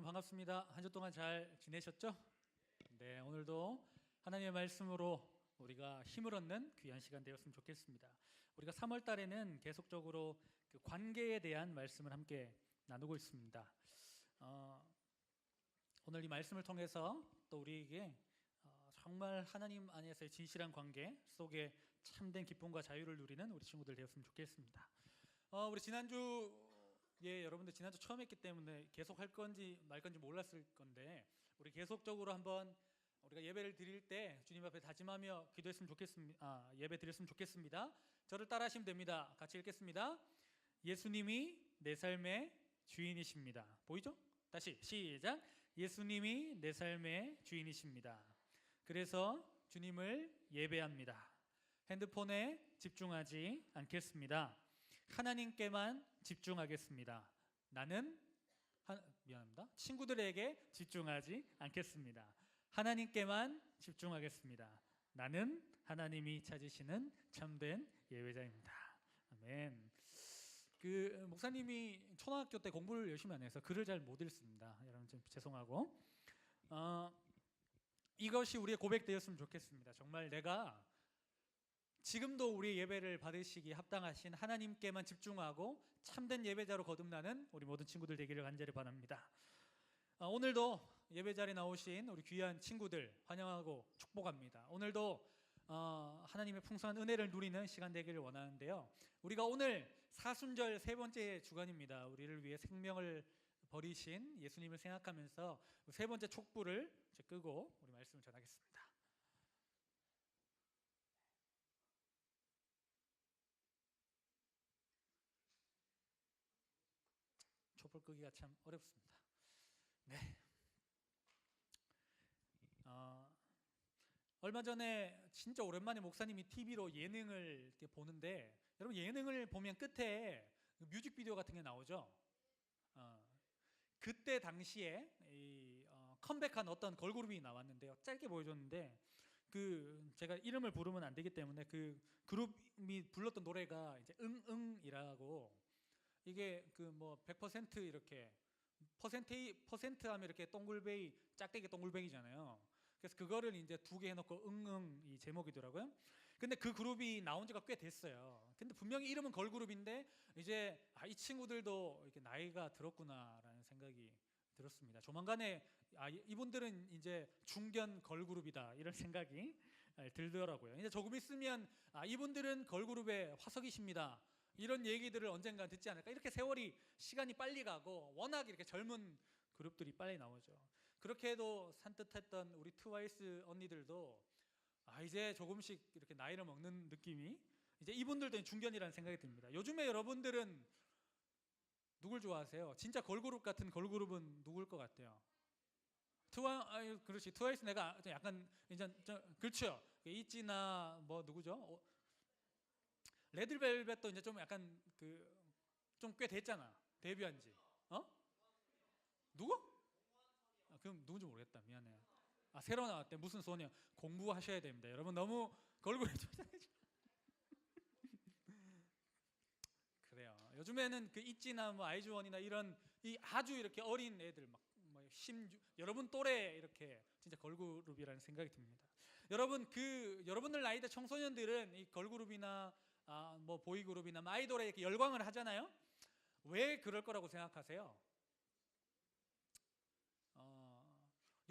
반갑습니다. 한 주 동안 잘 지내셨죠? 네, 오늘도 하나님의 말씀으로 우리가 힘을 얻는 귀한 시간 되었으면 좋겠습니다. 우리가 3월 달에는 계속적으로 그 관계에 대한 말씀을 함께 나누고 있습니다. 오늘 이 말씀을 통해서 또 우리에게 정말 하나님 안에서의 진실한 관계 속에 참된 기쁨과 자유를 누리는 우리 친구들 되었으면 좋겠습니다. 우리 여러분들 지난주 처음 했기 때문에 계속 할 건지 말 건지 몰랐을 건데, 우리 계속적으로 한번 우리가 예배를 드릴 때 주님 앞에 다짐하며 기도했으면 좋겠습니다. 예배 드렸으면 좋겠습니다. 저를 따라하시면 됩니다. 같이 읽겠습니다. 예수님이 내 삶의 주인이십니다. 보이죠? 다시 시작. 예수님이 내 삶의 주인이십니다. 그래서 주님을 예배합니다. 핸드폰에 집중하지 않겠습니다. 하나님께만 집중하겠습니다. 친구들에게 집중하지 않겠습니다. 하나님께만 집중하겠습니다. 나는 하나님이 찾으시는 참된 예배자입니다. 아멘. 목사님이 초등학교 때 공부를 열심히 안 해서 글을 잘 못 읽습니다. 여러분 좀 죄송하고, 이것이 우리의 고백되었으면 좋겠습니다. 정말 내가 지금도 우리 예배를 받으시기 합당하신 하나님께만 집중하고 참된 예배자로 거듭나는 우리 모든 친구들 되기를 간절히 바랍니다. 오늘도 예배 자리에 나오신 우리 귀한 친구들 환영하고 축복합니다. 오늘도 하나님의 풍성한 은혜를 누리는 시간 되기를 원하는데요, 우리가 오늘 사순절 세 번째 주간입니다. 우리를 위해 생명을 버리신 예수님을 생각하면서 세 번째 촛불을 끄고 우리 말씀을 전하겠습니다. 촛불 끄기가 참 어렵습니다. 네. 얼마 전에 진짜 오랜만에 목사님이 TV로 예능을 이렇게 보는데, 여러분 예능을 보면 끝에 뮤직비디오 같은 게 나오죠. 그때 당시에 컴백한 어떤 걸그룹이 나왔는데요. 짧게 보여줬는데 제가 이름을 부르면 안 되기 때문에 그 그룹이 불렀던 노래가 이제 응응이라고, 이게 100% 이렇게 퍼센트 하면 이렇게 동글베이, 짝대기 동글뱅이잖아요. 그래서 그거를 이제 두 개 해놓고 응응 이 제목이더라고요. 근데 그 그룹이 나온 지가 꽤 됐어요. 근데 분명히 이름은 걸그룹인데 이제 이 친구들도 이렇게 나이가 들었구나라는 생각이 들었습니다. 조만간에 이분들은 이제 중견 걸그룹이다 이런 생각이 들더라고요. 이제 조금 있으면 이분들은 걸그룹의 화석이십니다 이런 얘기들을 언젠가 듣지 않을까. 이렇게 시간이 빨리 가고 워낙 이렇게 젊은 그룹들이 빨리 나오죠. 그렇게 해도 산뜻했던 우리 트와이스 언니들도 이제 조금씩 이렇게 나이를 먹는 느낌이, 이제 이분들도 중견이라는 생각이 듭니다. 요즘에 여러분들은 누굴 좋아하세요? 진짜 걸그룹 같은 걸그룹은 누굴 것 같아요? 그렇지, 트와이스 내가 약간 이제 그렇죠. 있지나 누구죠? 레드벨벳도 이제 좀 약간 좀 꽤 됐잖아, 데뷔한 지. 누구? 그럼 누군지 모르겠다. 미안해요. 새로 나왔대. 무슨 소녀? 공부하셔야 됩니다. 여러분 너무 걸그룹 그래요. 요즘에는 있지나 아이즈원이나 이런 아주 이렇게 어린 애들 여러분 또래 이렇게 진짜 걸그룹이라는 생각이 듭니다. 여러분들 나이대 청소년들은 이 걸그룹이나 보이그룹이나 아이돌에 이렇게 열광을 하잖아요. 왜 그럴 거라고 생각하세요?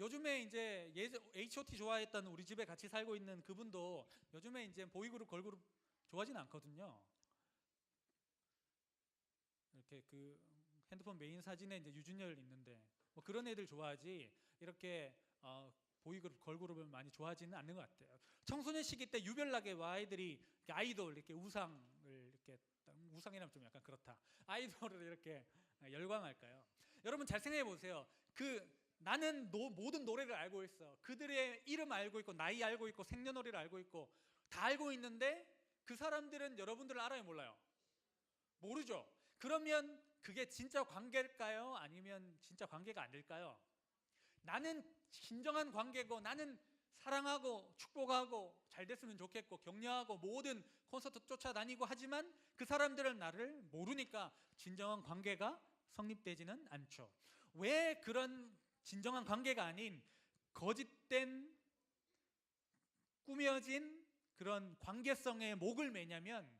요즘에 이제 H.O.T 좋아했던 우리 집에 같이 살고 있는 그분도 요즘에 이제 보이그룹 걸그룹 좋아하지는 않거든요. 이렇게 핸드폰 메인 사진에 이제 유준열 있는데 그런 애들 좋아하지, 이렇게 보이그룹 걸그룹을 많이 좋아하지는 않는 것 같아요. 청소년 시기 때 유별나게 아이들이 아이돌 이렇게 우상이라면 좀 약간 그렇다, 아이돌을 이렇게 열광할까요? 여러분 잘 생각해 보세요. 나는 모든 노래를 알고 있어. 그들의 이름 알고 있고 나이 알고 있고 생년월일을 알고 있고 다 알고 있는데 그 사람들은 여러분들을 알아요, 몰라요? 모르죠. 그러면 그게 진짜 관계일까요? 아니면 진짜 관계가 아닐까요? 나는 진정한 관계고, 나는 사랑하고 축복하고 잘 됐으면 좋겠고 격려하고 모든 콘서트 쫓아다니고 하지만 그 사람들은 나를 모르니까 진정한 관계가 성립되지는 않죠. 왜 그런 진정한 관계가 아닌 거짓된 꾸며진 그런 관계성에 목을 매냐면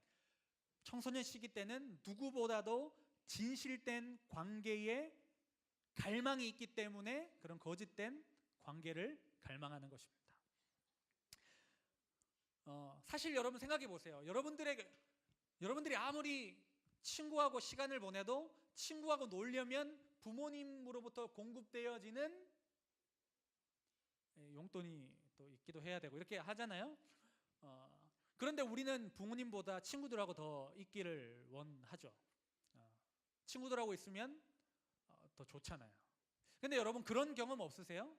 청소년 시기 때는 누구보다도 진실된 관계에 갈망이 있기 때문에 그런 거짓된 관계를 갈망하는 것입니다. 사실 여러분 생각해 보세요. 여러분들이 아무리 친구하고 시간을 보내도 친구하고 놀려면 부모님으로부터 공급되어지는 용돈이 또 있기도 해야 되고 이렇게 하잖아요. 그런데 우리는 부모님보다 친구들하고 더 있기를 원하죠. 친구들하고 있으면 더 좋잖아요. 근데 여러분 그런 경험 없으세요?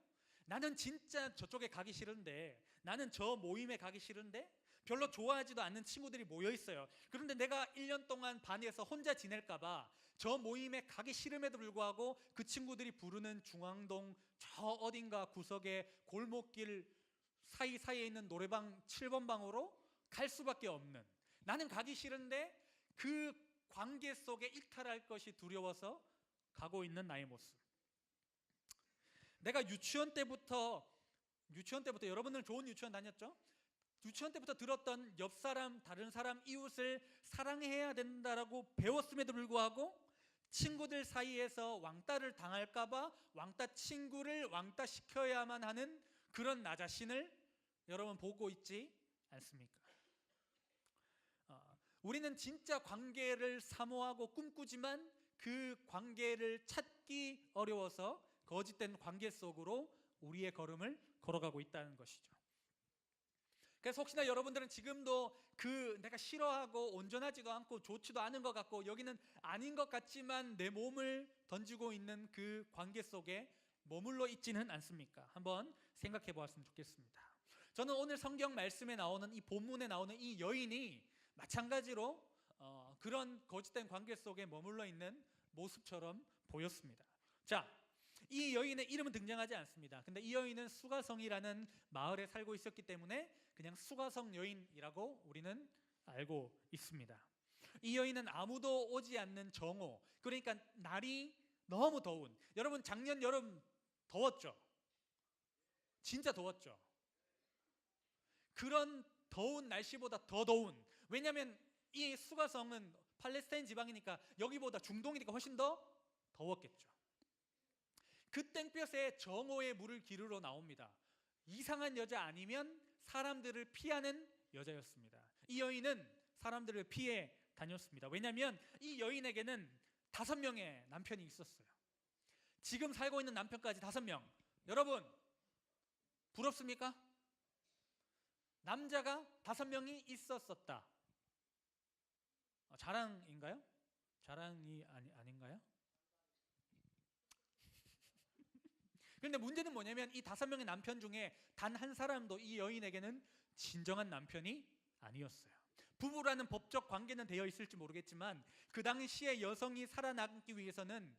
나는 진짜 저쪽에 가기 싫은데, 나는 저 모임에 가기 싫은데 별로 좋아하지도 않는 친구들이 모여 있어요. 그런데 내가 1년 동안 반에서 혼자 지낼까봐 저 모임에 가기 싫음에도 불구하고 그 친구들이 부르는 중앙동 저 어딘가 구석에 골목길 사이사이에 있는 노래방 7번 방으로 갈 수밖에 없는, 나는 가기 싫은데 그 관계 속에 일탈할 것이 두려워서 가고 있는 나의 모습. 내가 유치원 때부터 여러분들은 좋은 유치원 다녔죠? 유치원 때부터 들었던 옆 사람, 다른 사람, 이웃을 사랑해야 된다라고 배웠음에도 불구하고 친구들 사이에서 왕따를 당할까봐 왕따 친구를 왕따 시켜야만 하는 그런 나 자신을 여러분 보고 있지 않습니까? 우리는 진짜 관계를 사모하고 꿈꾸지만 그 관계를 찾기 어려워서 거짓된 관계 속으로 우리의 걸음을 걸어가고 있다는 것이죠. 그래서 혹시나 여러분들은 지금도 그 내가 싫어하고 온전하지도 않고 좋지도 않은 것 같고 여기는 아닌 것 같지만 내 몸을 던지고 있는 그 관계 속에 머물러 있지는 않습니까? 한번 생각해 보았으면 좋겠습니다. 저는 오늘 성경 말씀에 나오는 이 본문에 나오는 이 여인이 마찬가지로 그런 거짓된 관계 속에 머물러 있는 모습처럼 보였습니다. 자, 이 여인의 이름은 등장하지 않습니다. 근데 이 여인은 수가성이라는 마을에 살고 있었기 때문에 그냥 수가성 여인이라고 우리는 알고 있습니다. 이 여인은 아무도 오지 않는 정오, 그러니까 날이 너무 더운, 여러분 작년 여름 더웠죠? 진짜 더웠죠? 그런 더운 날씨보다 더 더운, 왜냐하면 이 수가성은 팔레스타인 지방이니까 여기보다 중동이니까 훨씬 더 더웠겠죠. 그 땡볕에 정오의 물을 기르러 나옵니다. 이상한 여자 아니면 사람들을 피하는 여자였습니다. 이 여인은 사람들을 피해 다녔습니다. 왜냐하면 이 여인에게는 5명의 남편이 있었어요. 지금 살고 있는 남편까지 5명. 여러분 부럽습니까? 남자가 5명이 있었었다. 자랑인가요? 자랑이 아닌가요? 그런데 문제는 뭐냐면 이 5명의 남편 중에 단 한 사람도 이 여인에게는 진정한 남편이 아니었어요. 부부라는 법적 관계는 되어 있을지 모르겠지만 그 당시에 여성이 살아남기 위해서는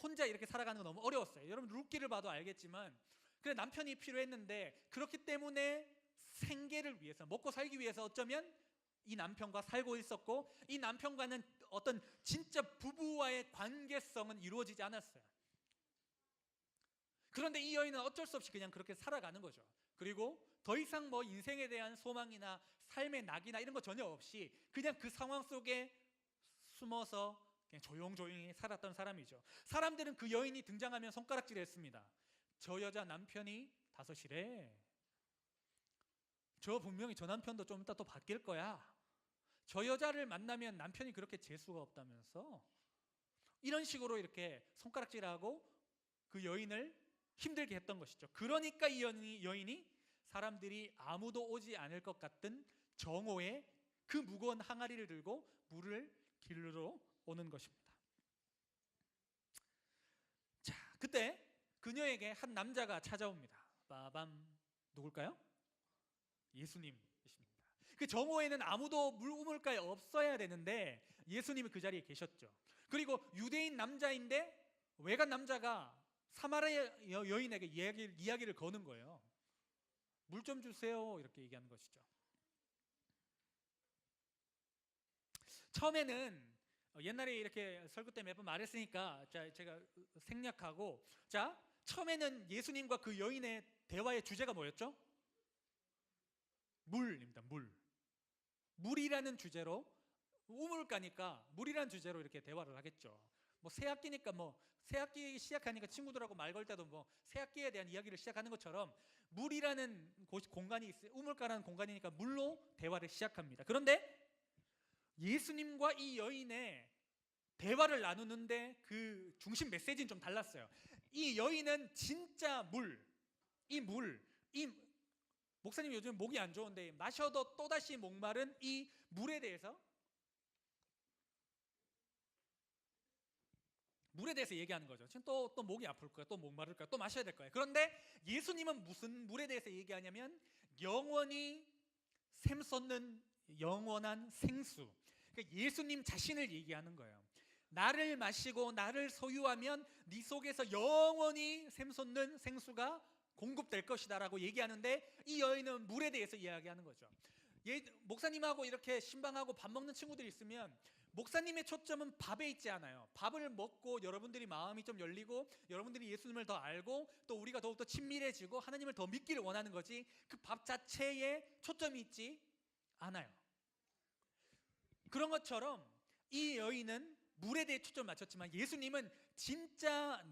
혼자 이렇게 살아가는 건 너무 어려웠어요. 여러분 룻기를 봐도 알겠지만 그래 남편이 필요했는데, 그렇기 때문에 생계를 위해서, 먹고 살기 위해서 어쩌면 이 남편과 살고 있었고, 이 남편과는 어떤 진짜 부부와의 관계성은 이루어지지 않았어요. 그런데 이 여인은 어쩔 수 없이 그냥 그렇게 살아가는 거죠. 그리고 더 이상 뭐 인생에 대한 소망이나 삶의 낙이나 이런 거 전혀 없이 그냥 그 상황 속에 숨어서 그냥 조용조용히 살았던 사람이죠. 사람들은 그 여인이 등장하면 손가락질했습니다. 저 여자 남편이 5이래. 저 분명히 저 남편도 좀 이따 또 바뀔 거야. 저 여자를 만나면 남편이 그렇게 재수가 없다면서. 이런 식으로 이렇게 손가락질하고 그 여인을 힘들게 했던 것이죠. 그러니까 이 여인이 사람들이 아무도 오지 않을 것 같은 정오에 그 무거운 항아리를 들고 물을 기르러 오는 것입니다. 자, 그때 그녀에게 한 남자가 찾아옵니다. 빠밤. 누굴까요? 예수님이십니다. 그 정오에는 아무도 물 우물가에 없어야 되는데 예수님이 그 자리에 계셨죠. 그리고 유대인 남자인데 외간 남자가 사마리아 여인에게 이야기를 거는 거예요. 물 좀 주세요. 이렇게 얘기하는 것이죠. 처음에는 옛날에 이렇게 설교 때 몇 번 말했으니까 제가 생략하고, 자, 처음에는 예수님과 그 여인의 대화의 주제가 뭐였죠? 물입니다. 물이라는 주제로, 우물가니까 물이라는 주제로 이렇게 대화를 하겠죠. 뭐 새학기니까 새학기 시작하니까 친구들하고 말 걸 때도 새학기에 대한 이야기를 시작하는 것처럼 물이라는 공간이 있어요. 우물가라는 공간이니까 물로 대화를 시작합니다. 그런데 예수님과 이 여인의 대화를 나누는데 그 중심 메시지는 좀 달랐어요. 이 여인은 진짜 목사님 요즘 목이 안 좋은데 마셔도 또다시 목마른 이 물에 대해서 얘기하는 거죠. 지금 또 목이 아플 거야, 또 목마를 거야, 또 마셔야 될 거야. 그런데 예수님은 무슨 물에 대해서 얘기하냐면 영원히 샘솟는 영원한 생수. 그러니까 예수님 자신을 얘기하는 거예요. 나를 마시고 나를 소유하면 네 속에서 영원히 샘솟는 생수가 공급될 것이다라고 얘기하는데, 이 여인은 물에 대해서 이야기하는 거죠. 목사님하고 이렇게 신방하고 밥 먹는 친구들이 있으면 목사님의 초점은 밥에 있지 않아요. 밥을 먹고 여러분들이 마음이 좀 열리고 여러분들이 예수님을 더 알고 또 우리가 더욱더 친밀해지고 하나님을 더 믿기를 원하는 거지, 그 밥 자체에 초점이 있지 않아요. 그런 것처럼 이 여인은 물에 대해 초점을 맞췄지만 예수님은 진짜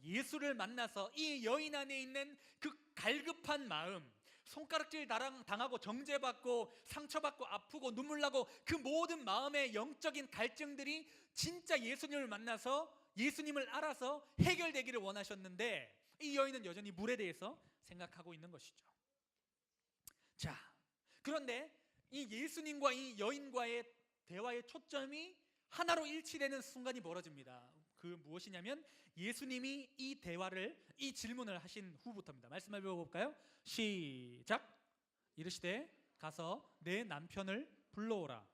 예수를 만나서 이 여인 안에 있는 그 갈급한 마음, 손가락질 당하고 정죄받고 상처받고 아프고 눈물 나고 그 모든 마음의 영적인 갈증들이 진짜 예수님을 만나서 예수님을 알아서 해결되기를 원하셨는데, 이 여인은 여전히 물에 대해서 생각하고 있는 것이죠. 자, 그런데 이 예수님과 이 여인과의 대화의 초점이 하나로 일치되는 순간이 벌어집니다. 그 무엇이냐면 예수님이 이 질문을 하신 후부터입니다. 말씀을 배워볼까요? 시작. 이르시되 가서 내 남편을 불러오라.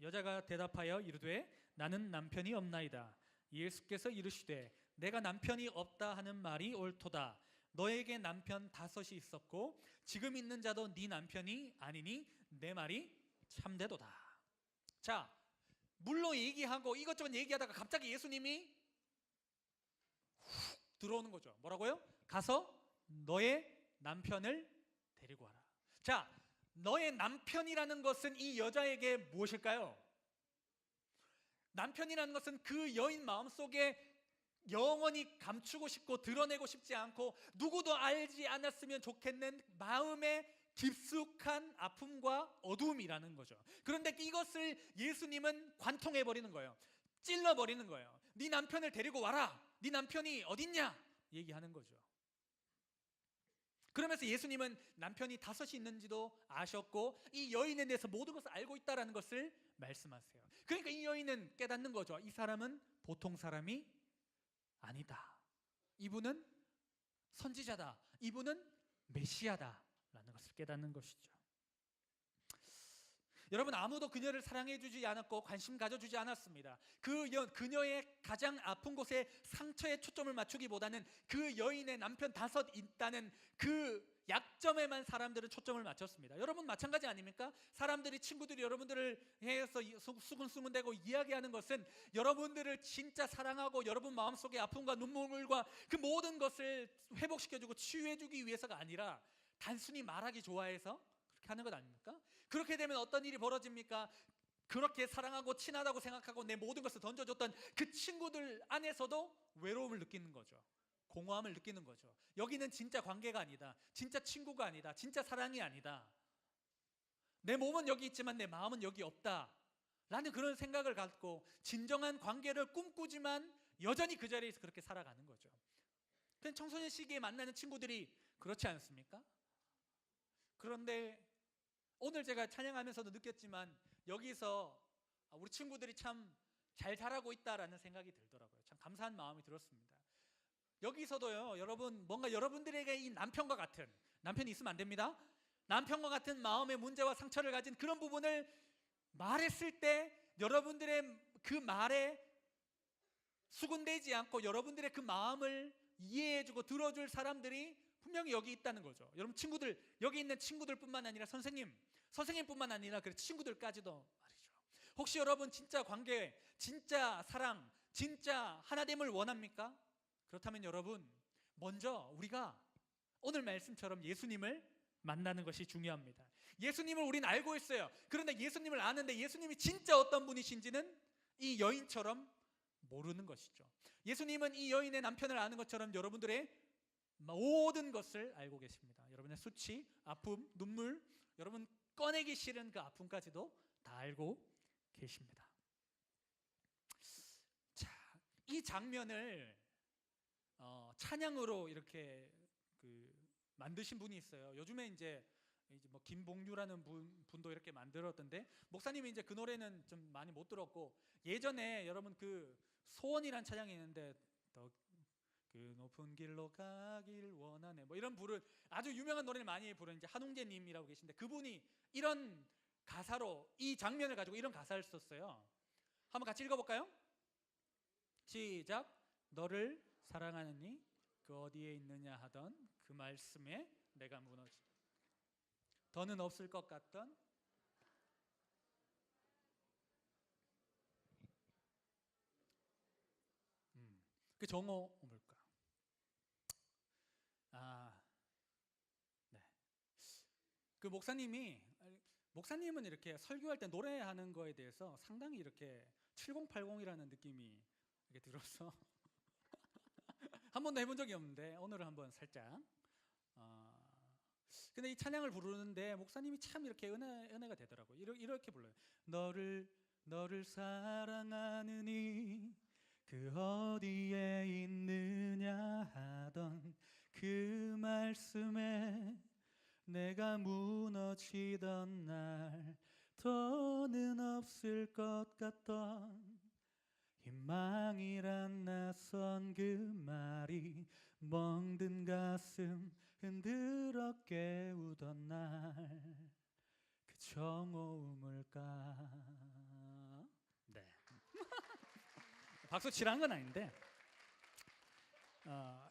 여자가 대답하여 이르되 나는 남편이 없나이다. 예수께서 이르시되 내가 남편이 없다 하는 말이 옳도다. 너에게 남편 5이 있었고 지금 있는 자도 네 남편이 아니니 내 말이 참되도다. 자, 물로 얘기하고 이것저것 얘기하다가 갑자기 예수님이 훅 들어오는 거죠. 뭐라고요? 가서 너의 남편을 데리고 와라. 자, 너의 남편이라는 것은 이 여자에게 무엇일까요? 남편이라는 것은 그 여인 마음속에 영원히 감추고 싶고 드러내고 싶지 않고 누구도 알지 않았으면 좋겠는 마음의 깊숙한 아픔과 어두움이라는 거죠. 그런데 이것을 예수님은 관통해버리는 거예요. 찔러버리는 거예요. 네 남편을 데리고 와라. 네 남편이 어딨냐? 얘기하는 거죠. 그러면서 예수님은 남편이 5이 있는지도 아셨고 이 여인에 대해서 모든 것을 알고 있다는 것을 말씀하세요. 그러니까 이 여인은 깨닫는 거죠. 이 사람은 보통 사람이 아니다. 이분은 선지자다. 이분은 메시아다 라는 것을 깨닫는 것이죠. 여러분, 아무도 그녀를 사랑해주지 않았고 관심 가져주지 않았습니다. 그녀의 가장 아픈 곳에 상처에 초점을 맞추기보다는 그 여인의 남편 5 있다는 그 약점에만 사람들은 초점을 맞췄습니다. 여러분 마찬가지 아닙니까? 친구들이 여러분들을 해서 수근수근대고 이야기하는 것은 여러분들을 진짜 사랑하고 여러분 마음속의 아픔과 눈물과 그 모든 것을 회복시켜주고 치유해주기 위해서가 아니라 단순히 말하기 좋아해서 그렇게 하는 것 아닙니까? 그렇게 되면 어떤 일이 벌어집니까? 그렇게 사랑하고 친하다고 생각하고 내 모든 것을 던져줬던 그 친구들 안에서도 외로움을 느끼는 거죠. 공허함을 느끼는 거죠. 여기는 진짜 관계가 아니다. 진짜 친구가 아니다. 진짜 사랑이 아니다. 내 몸은 여기 있지만 내 마음은 여기 없다 라는 그런 생각을 갖고 진정한 관계를 꿈꾸지만 여전히 그 자리에서 그렇게 살아가는 거죠. 그냥 청소년 시기에 만나는 친구들이 그렇지 않습니까? 그런데 오늘 제가 찬양하면서도 느꼈지만 여기서 우리 친구들이 참 잘 자라고 있다라는 생각이 들더라고요. 참 감사한 마음이 들었습니다. 여기서도요, 여러분, 뭔가 여러분들에게 이 남편과 같은, 남편이 있으면 안 됩니다. 남편과 같은 마음의 문제와 상처를 가진 그런 부분을 말했을 때 여러분들의 그 말에 수군되지 않고 여러분들의 그 마음을 이해해주고 들어줄 사람들이 분명히 여기 있다는 거죠. 여러분 여기 있는 친구들뿐만 아니라 선생님뿐만 아니라 그 친구들까지도 말이죠. 혹시 여러분 진짜 관계, 진짜 사랑, 진짜 하나됨을 원합니까? 그렇다면 여러분, 먼저 우리가 오늘 말씀처럼 예수님을 만나는 것이 중요합니다. 예수님을 우리는 알고 있어요. 그런데 예수님을 아는데 예수님이 진짜 어떤 분이신지는 이 여인처럼 모르는 것이죠. 예수님은 이 여인의 남편을 아는 것처럼 여러분들의 모든 것을 알고 계십니다. 여러분의 수치, 아픔, 눈물, 여러분 꺼내기 싫은 그 아픔까지도 다 알고 계십니다. 자, 이 장면을 찬양으로 이렇게 만드신 분이 있어요. 요즘에 이제 뭐 김봉규라는 분도 이렇게 만들었던데, 목사님이 이제 그 노래는 좀 많이 못 들었고, 예전에 여러분 그 소원이란 찬양이 있는데 더 그 높은 길로 가길 원하네 뭐 이런 부를 아주 유명한 노래를 많이 부르는 이제 한웅재님이라고 계신데, 그분이 이런 가사로 이 장면을 가지고 이런 가사를 썼어요. 한번 같이 읽어볼까요? 시작. 너를 사랑하느니 그 어디에 있느냐 하던 그 말씀에 내가 무너지 더는 없을 것 같던 그 정어 뭘까? 네. 그 목사님은 이렇게 설교할 때 노래하는 거에 대해서 상당히 이렇게 7080이라는 느낌이 이렇게 들어서 한 번도 해본 적이 없는데 오늘은 한번 살짝. 근데 이 찬양을 부르는데 목사님이 참 이렇게 은혜가 되더라고요. 이렇게 불러요. 너를 사랑하느니 그 어디에 있느냐 하던 그 말씀에 내가 무너지던 날 더는 없을 것 같던 희망이란 낯선 그 말이 멍든 가슴 흔들어 깨우던 날 그 정오음을까. 네. 박수 치라는 건 아닌데,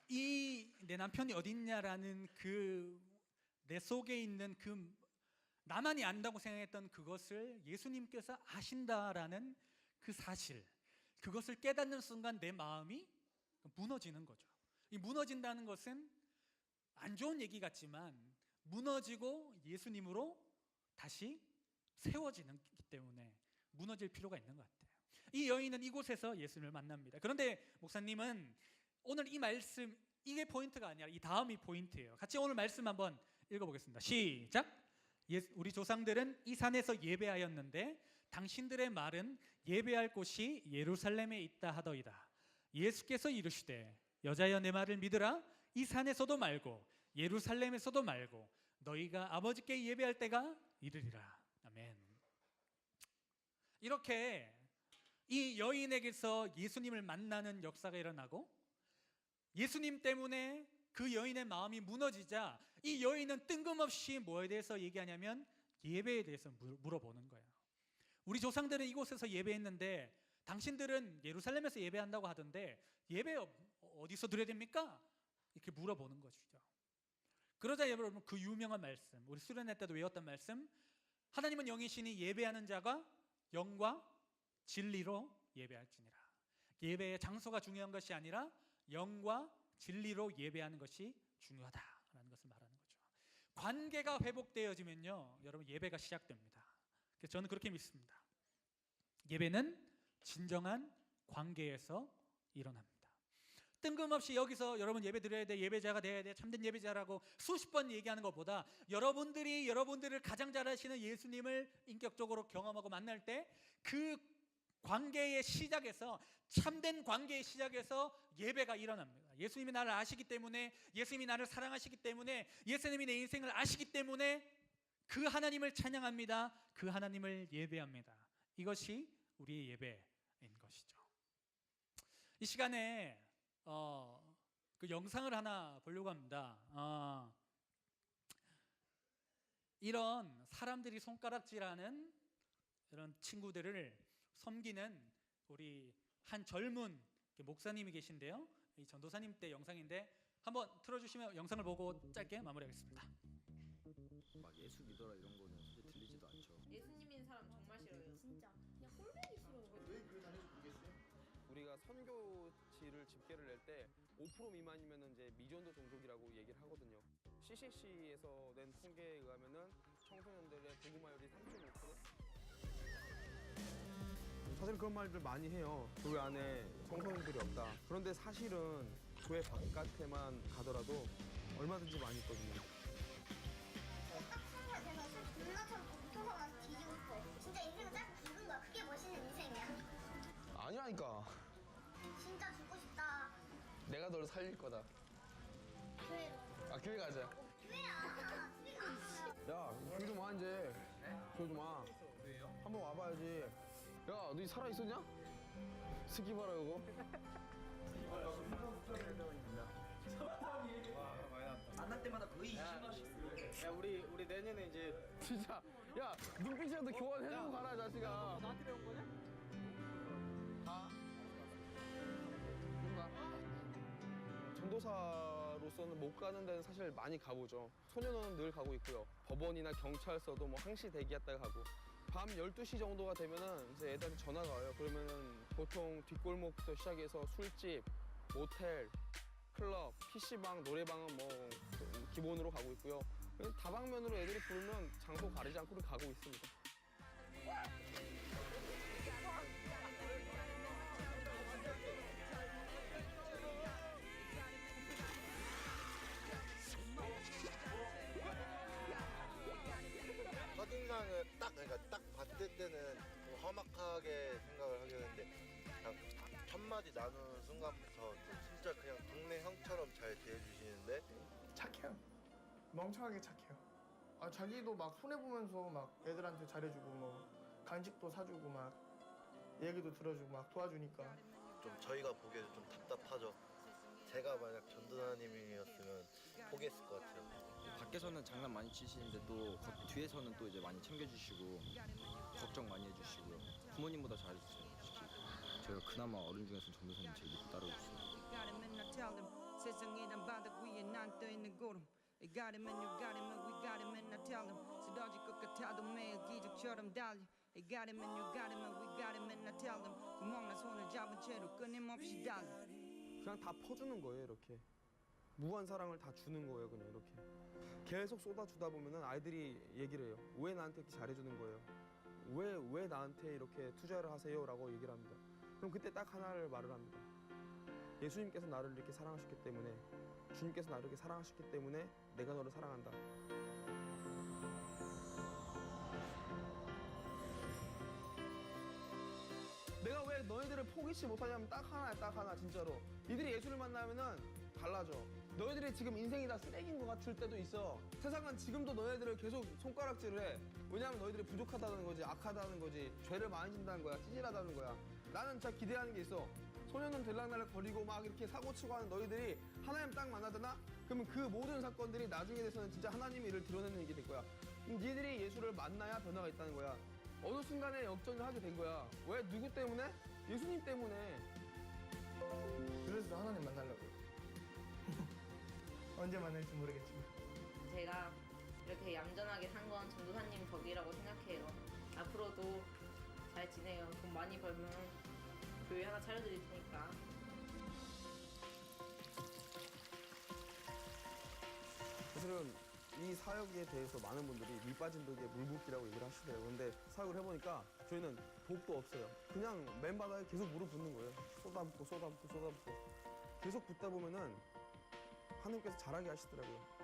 이 내 남편이 어딨냐라는 그 내 속에 있는 그 나만이 안다고 생각했던 그것을 예수님께서 아신다라는 그 사실, 그것을 깨닫는 순간 내 마음이 무너지는 거죠. 이 무너진다는 것은 안 좋은 얘기 같지만 무너지고 예수님으로 다시 세워지는 기 때문에 무너질 필요가 있는 것 같아요. 이 여인은 이곳에서 예수님을 만납니다. 그런데 목사님은 오늘 이 말씀, 이게 포인트가 아니라 이 다음이 포인트예요. 같이 오늘 말씀 한번 읽어보겠습니다. 시작. 우리 조상들은 이 산에서 예배하였는데 당신들의 말은 예배할 곳이 예루살렘에 있다 하더이다. 예수께서 이르시되 여자여 내 말을 믿으라. 이 산에서도 말고 예루살렘에서도 말고 너희가 아버지께 예배할 때가 이르리라. 아멘. 이렇게 이 여인에게서 예수님을 만나는 역사가 일어나고, 예수님 때문에 그 여인의 마음이 무너지자 이 여인은 뜬금없이 뭐에 대해서 얘기하냐면 예배에 대해서 물어보는 거예요. 우리 조상들은 이곳에서 예배했는데 당신들은 예루살렘에서 예배한다고 하던데 예배 어디서 드려야 됩니까? 이렇게 물어보는 것이죠. 그러자 여러분 그 유명한 말씀, 우리 수련회 때도 외웠던 말씀, 하나님은 영이시니 예배하는 자가 영과 진리로 예배할지니라. 예배의 장소가 중요한 것이 아니라 영과 진리로 예배하는 것이 중요하다라는 것을 말하는 거죠. 관계가 회복되어지면요, 여러분 예배가 시작됩니다. 그래서 저는 그렇게 믿습니다. 예배는 진정한 관계에서 일어납니다. 뜬금없이 여기서 여러분 예배 드려야 돼, 예배자가 돼야 돼, 참된 예배자라고 수십 번 얘기하는 것보다 여러분들이 여러분들을 가장 잘 아시는 예수님을 인격적으로 경험하고 만날 때 그 관계의 시작에서, 참된 관계의 시작에서 예배가 일어납니다. 예수님이 나를 아시기 때문에, 예수님이 나를 사랑하시기 때문에, 예수님이 내 인생을 아시기 때문에 그 하나님을 찬양합니다. 그 하나님을 예배합니다. 이것이 우리의 예배인 것이죠. 이 시간에 그 영상을 하나 보려고 합니다. 이런 사람들이 손가락질하는 이런 친구들을 섬기는 우리 한 젊은 목사님이 계신데요. 이 전도사님 때 영상인데 한번 틀어주시면 영상을 보고 짧게 마무리하겠습니다. 막 예수 믿어라 이런 거는 사실 들리지도 않죠. 예수님 믿는 사람 정말 싫어요. 진짜 그냥 우리가 선교지를 집계를 낼 때 5% 미만이면 이제 미전도 종족이라고 얘기를 하거든요. CCC에서 낸 통계에 의하면은 청소년들의 복음화율이 3.5%. 사실 그런 말들 많이 해요. 교회 안에 청소년들이 없다. 그런데 사실은 교회 바깥에만 가더라도 얼마든지 많이 있거든요. 딱 성인이 되면 술 존나 참고 무서워서 뒤지고 싶어. 진짜 인생은 짧고 굵은 거야. 그게 멋있는 인생이야. 아니라니까. 진짜 죽고 싶다. 내가 너를 살릴 거다. 교회로. 아, 교회 가자. 교회야. 집에 가. 야, 교회 좀 와, 이제. 교회 좀 와. 한번 와봐야지. 야, 너 살아 있었냐? 스키 봐라, 이거. 만날 때마다 거의 20만씩 야 우리 내년에 이제 진짜. 야, 눈빛이라도 교환해주고 가라, 자식아. 나한테 배운 거냐? 가. 전도사로서는 못 가는 데는 사실 많이 가보죠. 소년원은 늘 가고 있고요. 법원이나 경찰서도 뭐 항시 대기했다가 가고. 밤 12시 정도가 되면은 이제 애들한테 전화가 와요. 그러면은 보통 뒷골목부터 시작해서 술집, 모텔, 클럽, PC방, 노래방은 뭐 기본으로 가고 있고요. 다방면으로 애들이 부르면 장소 가리지 않고 가고 있습니다. 첫인상을 그러니까 딱 봤을 때는 좀 험악하게 생각을 하게 되는데 그냥 첫 마디 나누는 순간부터 진짜 그냥 동네 형처럼 잘 대해주시는데 착해요. 멍청하게 착해요. 아 자기도 막 손해 보면서 막 애들한테 잘해주고 뭐 간식도 사주고 막 얘기도 들어주고 막 도와주니까. 좀 저희가 보기에도 좀 답답하죠. 제가 만약 전도사님이었으면 포기했을 것 같아요. 밖에서는 장난 많이 치시는데 또 뒤에서는 또 이제 많이 챙겨주시고 걱정 많이 해주시고요. 부모님보다 잘해주세요. 솔직히 제가 그나마 어른 중에서 전도사님 제일 믿고 따라오셨어요. 세상이란 바닥 위에 난 떠있는 구름 You got him and you got him and we got him and I tell him 쓰러질 것 같아도 매일 기적처럼 달려 You got him and you got him and we got him and I tell him 구멍난 손을 잡은 채로 끊임없이 달려 그냥 다 퍼주는 거예요, 이렇게. 무한 사랑을 다 주는 거예요, 그냥 이렇게. 계속 쏟아주다 보면은 아이들이 얘기를 해요. 왜 나한테 이렇게 잘해주는 거예요? 왜 나한테 이렇게 투자를 하세요? 라고 얘기를 합니다. 그럼 그때 딱 하나를 말을 합니다. 예수님께서 나를 이렇게 사랑하셨기 때문에, 주님께서 나를 이렇게 사랑하셨기 때문에 내가 너를 사랑한다. 내가 왜 너희들을 포기치 못하냐면 딱 하나야, 딱 하나, 진짜로. 이들이 예수를 만나면은 달라져. 너희들이 지금 인생이 다 쓰레기인 것 같을 때도 있어. 세상은 지금도 너희들을 계속 손가락질을 해. 왜냐하면 너희들이 부족하다는 거지, 악하다는 거지, 죄를 많이 진다는 거야, 찌질하다는 거야. 나는 진짜 기대하는 게 있어. 소년은 들락날락 거리고 막 이렇게 사고치고 하는 너희들이 하나님 딱 만나잖아? 그러면 그 모든 사건들이 나중에 돼서는 진짜 하나님의 일을 드러내는 일이 될 거야. 니들이 예수를 만나야 변화가 있다는 거야. 어느 순간에 역전을 하게 된 거야. 왜? 누구 때문에? 예수님 때문에. 그래서 하나님 만나려고요. 언제 만날지 모르겠지만. 제가 이렇게 얌전하게 산 건 전도사님 덕이라고 생각해요. 앞으로도 잘 지내요. 돈 많이 벌면 교회 하나 차려드릴 테니까. 사실은 이 사역에 대해서 많은 분들이 밑 빠진 독에 물 붓기라고 얘기를 하시더라고요. 근데 사역을 해보니까 저희는 독도 없어요. 그냥 맨바닥에 계속 물을 붓는 거예요. 쏟아붓고 쏟아붓고 쏟아붓고. 계속 붓다 보면은 하나님께서 잘하게 하시더라고요.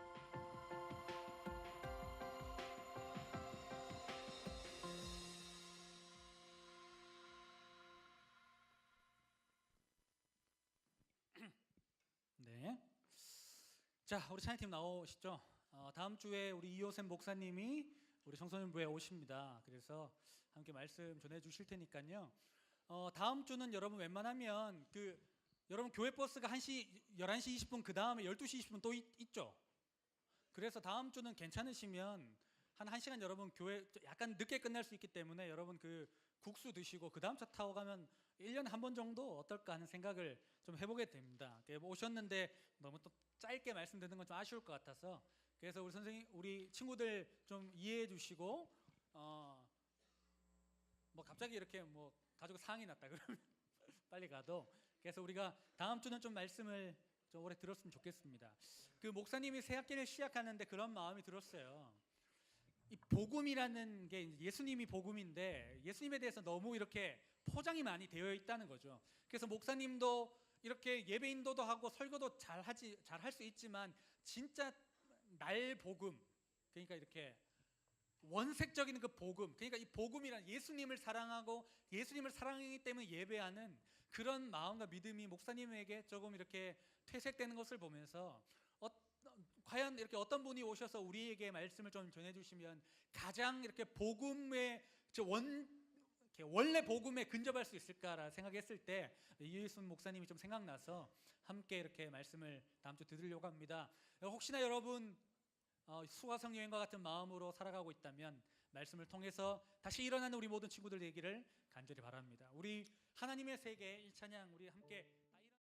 네. 자, 우리 찬양팀 나오시죠. 다음 주에 우리 이호샘 목사님이 우리 청소년부에 오십니다. 그래서 함께 말씀 전해주실 테니까요. 다음 주는 여러분 웬만하면 여러분 교회 버스가 11시 20분 그 다음에 12시 20분 또 있죠. 그래서 다음 주는 괜찮으시면 한 1시간 여러분 교회 약간 늦게 끝날 수 있기 때문에 여러분 국수 드시고 그 다음 차 타고 가면 1년에 한 번 정도 어떨까 하는 생각을 좀 해보게 됩니다. 오셨는데 너무 또 짧게 말씀드리는 건 좀 아쉬울 것 같아서 그래서 우리 선생님, 우리 친구들 좀 이해해 주시고 뭐 갑자기 이렇게 뭐 가지고 상황이 났다 그러면 빨리 가도. 그래서 우리가 다음 주는 좀 말씀을 좀 오래 들었으면 좋겠습니다. 그 목사님이 새 학기를 시작하는데 그런 마음이 들었어요. 이 복음이라는 게 이제 예수님이 복음인데 예수님에 대해서 너무 이렇게 포장이 많이 되어 있다는 거죠. 그래서 목사님도 이렇게 예배 인도도 하고 설교도 잘 할 수 있지만 진짜 날 복음, 그러니까 이렇게 원색적인 그 복음, 그러니까 이 복음이란 예수님을 사랑하고 예수님을 사랑하기 때문에 예배하는 그런 마음과 믿음이 목사님에게 조금 이렇게 퇴색되는 것을 보면서 과연 이렇게 어떤 분이 오셔서 우리에게 말씀을 좀 전해주시면 가장 이렇게 복음의 원래 복음에 근접할 수 있을까라 생각했을 때 이예순 목사님이 좀 생각나서 함께 이렇게 말씀을 다음 주 드리려고 합니다. 혹시나 여러분 수화성 여행과 같은 마음으로 살아가고 있다면 말씀을 통해서 다시 일어나는 우리 모든 친구들 되기를 간절히 바랍니다. 우리 하나님의 세계 1찬양 우리 함께